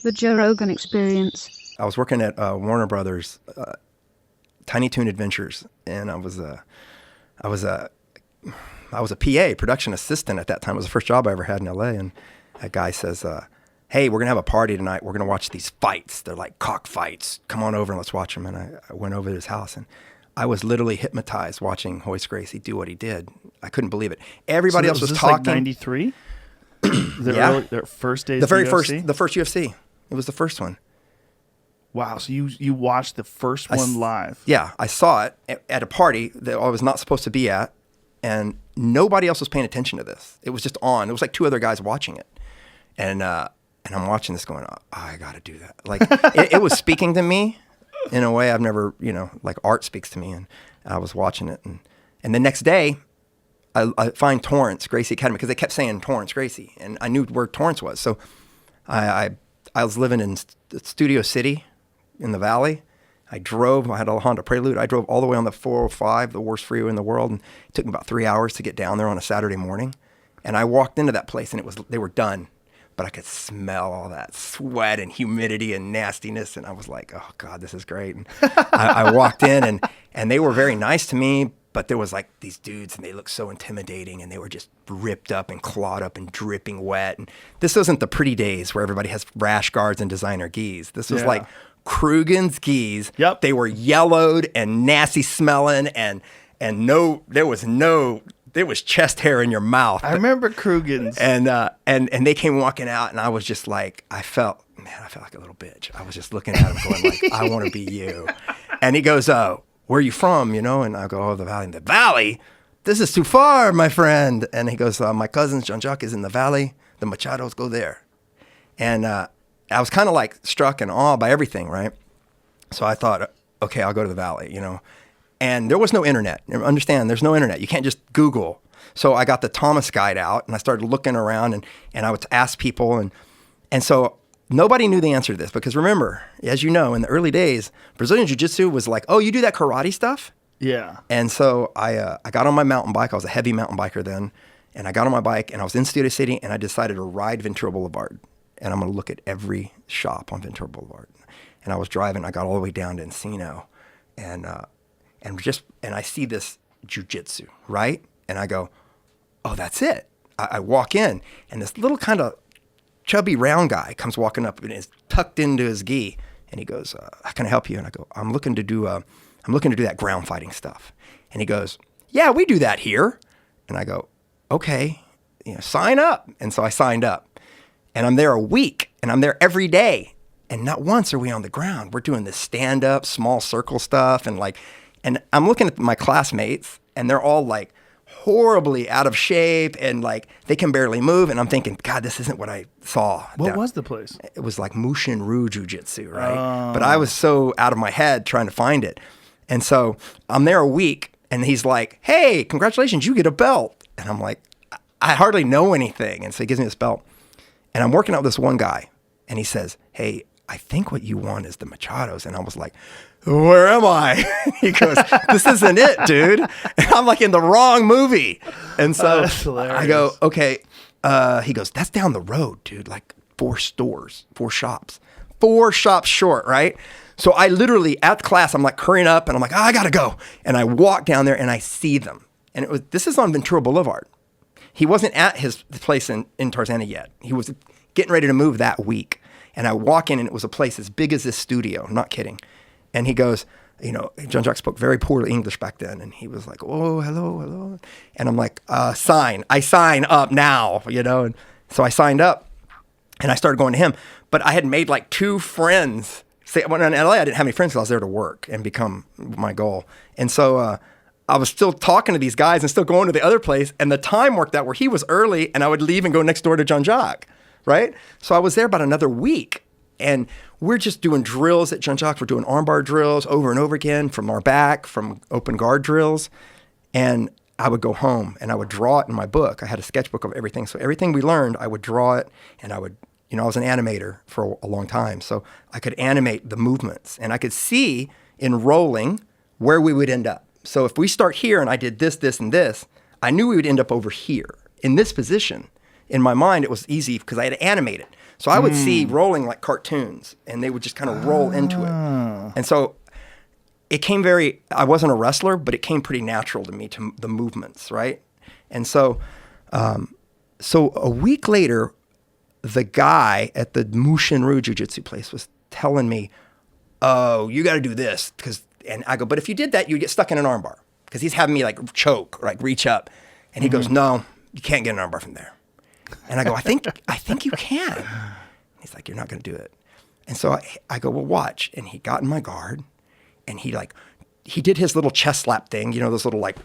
The Joe Rogan Experience. I was working at Warner Brothers, Tiny Toon Adventures, and I was a PA, production assistant at that time. It was the first job I ever had in LA. And a guy says, hey, we're going to have a party tonight. We're going to watch these fights. They're like cockfights. Come on over and let's watch them. And I went over to his house, and I was literally hypnotized watching Hoist Gracie do what he did. I couldn't believe it. Everybody else was talking. Like 93? Their first days the very UFC? the first UFC. It was the first one. Wow, so you watched the first one live? Yeah, I saw it at a party that I was not supposed to be at, and nobody else was paying attention to this. It was just on. It was like two other guys watching it, and I'm watching this going, oh, I got to do that. Like it was speaking to me in a way I've never, like art speaks to me, and I was watching it, and the next day, I find Torrance Gracie Academy because they kept saying Torrance Gracie, and I knew where Torrance was, so I was living in Studio City in the Valley. I had a Honda Prelude. I drove all the way on the 405, the worst freeway in the world, and it took me about 3 hours to get down there on a Saturday morning. And I walked into that place, and they were done, but I could smell all that sweat and humidity and nastiness, and I was like, oh God, this is great. And I walked in, and they were very nice to me, but there was like these dudes, and they looked so intimidating, and they were just ripped up and clawed up and dripping wet. And this wasn't the pretty days where everybody has rash guards and designer gis. This was like Krugen's gis. Yep. They were yellowed and nasty smelling, and there was chest hair in your mouth. I remember Krugen's. And they came walking out, and I was just like, I felt like a little bitch. I was just looking at him going like, I want to be you. And he goes, oh, where are you from? And I go, oh, the Valley. The Valley? This is too far, my friend. And he goes, my cousin Jean-Jacques is in the Valley. The Machados go there. And I was kind of like struck in awe by everything, right? So I thought, okay, I'll go to the Valley, And there was no internet. Understand, there's no internet. You can't just Google. So I got the Thomas Guide out, and I started looking around, and I would ask people. And so nobody knew the answer to this, because remember, as you know, in the early days, Brazilian Jiu-Jitsu was like, oh, you do that karate stuff? Yeah. And so I got on my mountain bike. I was a heavy mountain biker then. And I got on my bike, and I was in Studio City, and I decided to ride Ventura Boulevard. And I'm going to look at every shop on Ventura Boulevard. And I was driving. I got all the way down to Encino. And I see this jiu-jitsu, right? And I go, oh, that's it. I walk in, and this little kind of chubby round guy comes walking up and is tucked into his gi, and he goes, how can I help you? And I go, I'm looking to do that ground fighting stuff. And he goes, yeah, we do that here. And I go, okay, sign up. And so I signed up, and I'm there a week, and I'm there every day. And not once are we on the ground. We're doing this stand-up, small circle stuff, and I'm looking at my classmates, and they're all like horribly out of shape, and like they can barely move. And I'm thinking, God, this isn't what I saw. What was the place? It was like Mushin Ryu Jiu-Jitsu, right? But I was so out of my head trying to find it. And so I'm there a week, and he's like, hey, congratulations, you get a belt. And I'm like, I hardly know anything. And so he gives me this belt. And I'm working out with this one guy, and he says, hey, I think what you want is the Machados. And I was like, where am I? He goes, this isn't it, dude. And I'm like in the wrong movie. And so I go, okay. He goes, that's down the road, dude. Like 4 shops short, right? So I literally at class, I'm like hurrying up, and I'm like, I gotta go. And I walk down there, and I see them. And this is on Ventura Boulevard. He wasn't at his place in Tarzana yet. He was getting ready to move that week. And I walk in, and it was a place as big as this studio. I'm not kidding. And he goes, Jean-Jacques spoke very poorly English back then. And he was like, oh, hello. And I'm like, sign. I sign up now, And so I signed up, and I started going to him. But I had made like 2 friends. When in LA, I didn't have any friends because I was there to work and become my goal. And so I was still talking to these guys and still going to the other place. And the time worked out where he was early, and I would leave and go next door to Jean-Jacques, right? So I was there about another week. And we're just doing drills at Jean-Jacques. We're doing armbar drills over and over again from our back, from open guard drills. And I would go home, and I would draw it in my book. I had a sketchbook of everything. So everything we learned, I would draw it, and I would, I was an animator for a long time. So I could animate the movements, and I could see in rolling where we would end up. So if we start here and I did this, this, and this, I knew we would end up over here in this position. In my mind, it was easy because I had to animate it. So I would see rolling like cartoons, and they would just kind of roll into it. And so it came I wasn't a wrestler, but it came pretty natural to me, to the movements, right? And so, so a week later, the guy at the Mushinryu Jiu-Jitsu place was telling me, oh, you got to do this. And I go, but if you did that, you'd get stuck in an armbar. Because he's having me like choke, like reach up. And he goes, no, you can't get an armbar from there. And I go, I think you can. He's like, you're not going to do it. And so I go, well, watch. And he got in my guard, and he did his little chest slap thing, those little like,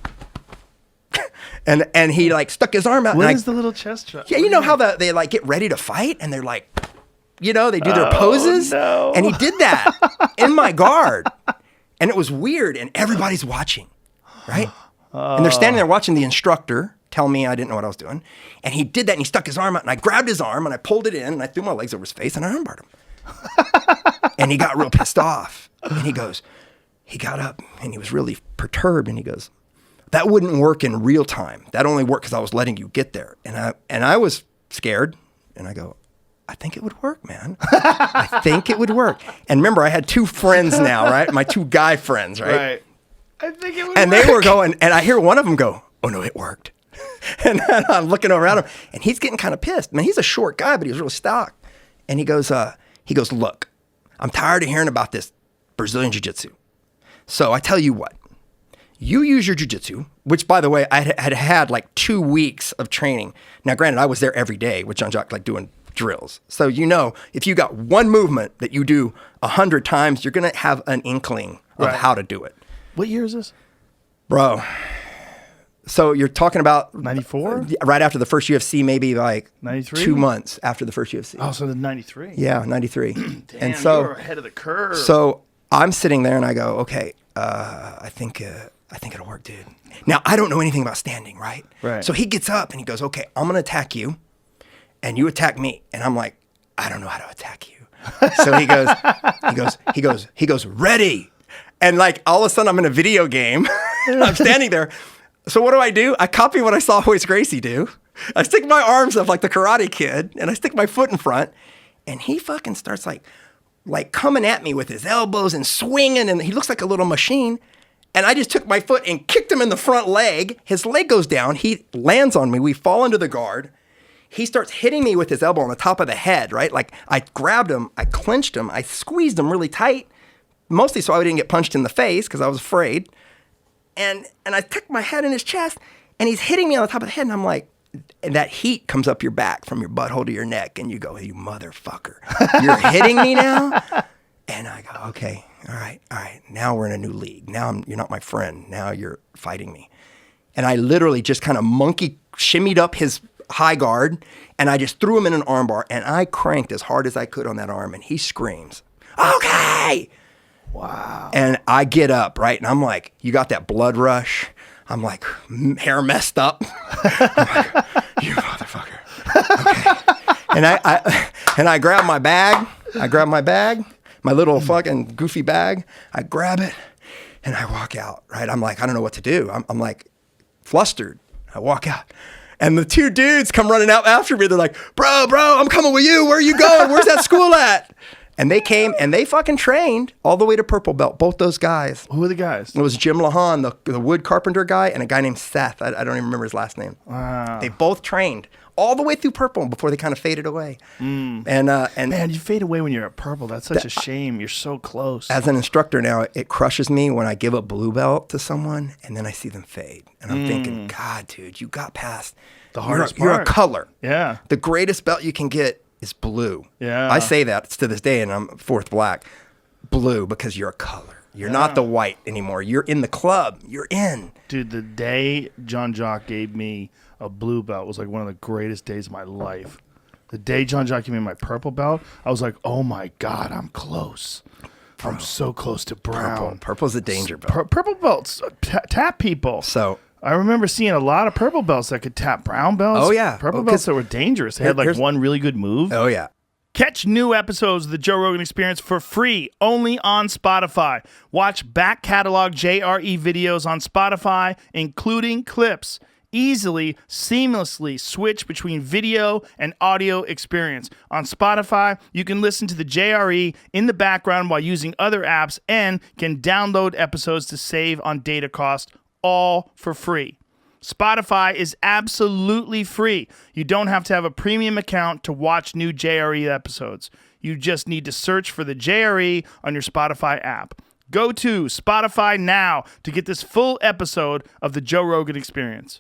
and he like stuck his arm out. What is the little chest slap? Yeah, you know how they like get ready to fight, and they're like, they do their poses. No. And he did that in my guard. And it was weird, and everybody's watching, right? And they're standing there watching the instructor tell me I didn't know what I was doing. And he did that, and he stuck his arm out, and I grabbed his arm, and I pulled it in, and I threw my legs over his face, and I armbarred him. And he got real pissed off. And he got up, and he was really perturbed, and he goes, that wouldn't work in real time. That only worked because I was letting you get there. And I was scared, and I go, I think it would work, man. I think it would work. And remember, I had 2 friends now, right? My 2 guy friends, right? Right. I think it would And work. they were going, and I hear one of them go, oh no, it worked. And then I'm looking around him, and he's getting kind of pissed. Man, he's a short guy, but he was really stout. And he goes, look, I'm tired of hearing about this Brazilian Jiu-Jitsu. So I tell you what, you use your Jiu-Jitsu, which, by the way, I had like 2 weeks of training. Now, granted, I was there every day with Jean-Jacques, like doing drills. So, if you got one movement that you do 100 times, you're going to have an inkling of how to do it. What year is this? Bro. So you're talking about 94? Right after the first UFC, maybe like 93? 2 months after the first UFC. Oh, so the 93. Yeah, 93. Damn, and so you're ahead of the curve. So I'm sitting there and I go, okay, I think it'll work, dude. Now I don't know anything about standing, right? Right. So he gets up and he goes, okay, I'm gonna attack you, and you attack me, and I'm like, I don't know how to attack you. So he goes, ready. And like all of a sudden I'm in a video game. I'm standing there. So what do? I copy what I saw Hoist Gracie do. I stick my arms up like the Karate Kid, and I stick my foot in front, and he fucking starts like coming at me with his elbows and swinging, and he looks like a little machine. And I just took my foot and kicked him in the front leg. His leg goes down. He lands on me. We fall into the guard. He starts hitting me with his elbow on the top of the head, right? Like I grabbed him, I clenched him, I squeezed him really tight, mostly so I didn't get punched in the face because I was afraid. And I took my head in his chest, and he's hitting me on the top of the head, and I'm like, and that heat comes up your back from your butthole to your neck, and you go, you motherfucker, you're hitting me now? And I go, okay, all right, now we're in a new league. Now you're not my friend. Now you're fighting me. And I literally just kind of monkey shimmied up his high guard, and I just threw him in an armbar, and I cranked as hard as I could on that arm, and he screams, okay! Wow. And I get up, right? And I'm like, you got that blood rush? I'm like, hair messed up. I'm like, you motherfucker. Okay. And I grab my bag. My little fucking goofy bag. I grab it, and I walk out, right? I'm like, I don't know what to do. I'm like flustered. I walk out. And the 2 dudes come running out after me. They're like, bro, I'm coming with you. Where are you going? Where's that school at? And they came and they fucking trained all the way to purple belt, both those guys. Who are the guys? It was Jim Lahan, the wood carpenter guy, and a guy named Seth. I don't even remember his last name. Wow. They both trained all the way through purple before they kind of faded away. And Man, you fade away when you're at purple. That's such a shame. You're so close. As an instructor now, it crushes me when I give a blue belt to someone and then I see them fade. And I'm thinking, God, dude, you got past the hardest part. You're a color. Yeah. The greatest belt you can get is blue. Yeah. I say that to this day, and I'm 4th black. Blue, because you're a color. You're not the white anymore. You're in the club. You're in. Dude, the day Jean-Jacques gave me a blue belt was like one of the greatest days of my life. The day Jean-Jacques gave me my purple belt, I was like, oh my God, I'm close. I'm so close to brown. Purple's a danger belt. Purple belts tap people. So I remember seeing a lot of purple belts that could tap brown belts. Oh, yeah. Purple belts that were dangerous. They had like one really good move. Oh, yeah. Catch new episodes of The Joe Rogan Experience for free only on Spotify. Watch back catalog JRE videos on Spotify, including clips easily, seamlessly switch between video and audio experience. On Spotify, you can listen to the JRE in the background while using other apps and can download episodes to save on data cost, all for free. Spotify is absolutely free. You don't have to have a premium account to watch new JRE episodes. You just need to search for the JRE on your Spotify app. Go to Spotify now to get this full episode of the Joe Rogan Experience.